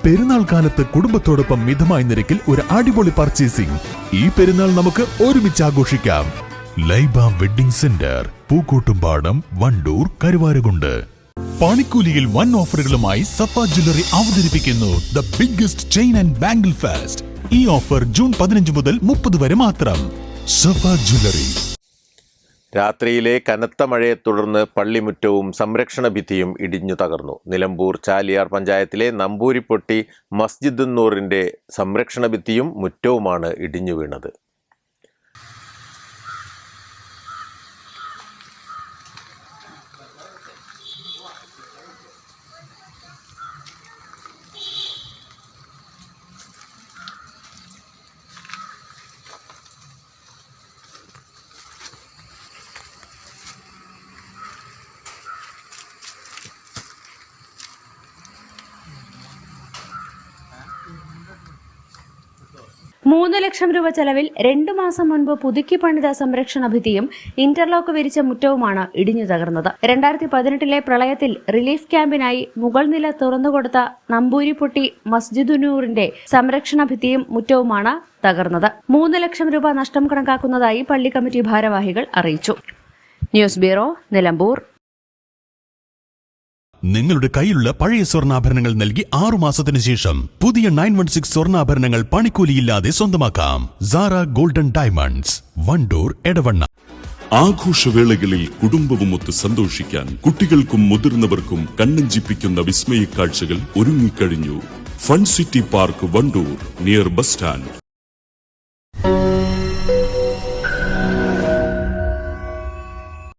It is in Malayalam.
പെരുന്നാൾ കാലത്ത് കുടുംബത്തോടൊപ്പം മിതമായ നിരക്കിൽ ഒരു അടിപൊളി പർച്ചേസിംഗ്. ഈ പെരുന്നാൾ നമുക്ക് ഒരുമിച്ച് ആഘോഷിക്കാം. Laiba wedding centre, Pookkottumpadam, Wandoor, Karuvarakundu. പണിക്കൂലിയിൽ വൻ ഓഫറുകളുമായി സഫ ജ്വല്ലറി അവതരിപ്പിക്കുന്നു the biggest chain and bangle fest. ഈ ഓഫർ ജൂൺ 15 മുതൽ 30 വരെ മാത്രം. സഫ ജ്വല്ലറി. രാത്രിയിലെ കനത്ത മഴയെ തുടർന്ന് പള്ളിമുറ്റവും സംരക്ഷണ ഭിത്തിയും ഇടിഞ്ഞു തകർന്നു. നിലമ്പൂർ ചാലിയാർ പഞ്ചായത്തിലെ നമ്പൂരിപ്പൊട്ടി മസ്ജിദുന്നൂറിന്റെ സംരക്ഷണ ഭിത്തിയും മുറ്റവുമാണ് ഇടിഞ്ഞു വീണത്. $3 ലക്ഷം ചെലവിൽ 2 മാസം മുൻപ് പുതുക്കി പണിത സംരക്ഷണ ഭിത്തിയും ഇന്റർലോക്ക് വിരിച്ച മുറ്റവുമാണ് ഇടിഞ്ഞു തകർന്നത്. 2018 പ്രളയത്തിൽ റിലീഫ് ക്യാമ്പിനായി മുകൾ നില തുറന്നുകൊടുത്ത നമ്പൂരിപ്പൊട്ടി മസ്ജിദുന്നൂറിന്റെ സംരക്ഷണ ഭിത്തിയും മുറ്റവുമാണ് തകർന്നത്. $3 ലക്ഷം നഷ്ടം കണക്കാക്കുന്നതായി പള്ളി കമ്മിറ്റി ഭാരവാഹികൾ അറിയിച്ചു. News bureau, Nilambur. നിങ്ങളുടെ കയ്യിലുള്ള പഴയ സ്വർണ്ണാഭരണങ്ങൾ നൽകി 6 മാസത്തിന് ശേഷം പുതിയ 916 സ്വർണ്ണാഭരണങ്ങൾ പണിക്കൂലിയില്ലാതെ സ്വന്തമാക്കാം. Sara golden diamonds, Wandoor, Edavanna. ആഘോഷവേളകളിൽ കുടുംബവുമൊത്ത് സന്തോഷിക്കാൻ കുട്ടികൾക്കും മുതിർന്നവർക്കും കണ്ണഞ്ചിപ്പിക്കുന്ന വിസ്മയ കാഴ്ചകൾ ഒരുങ്ങിക്കഴിഞ്ഞു. Fun city park, Wandoor, near bus stand.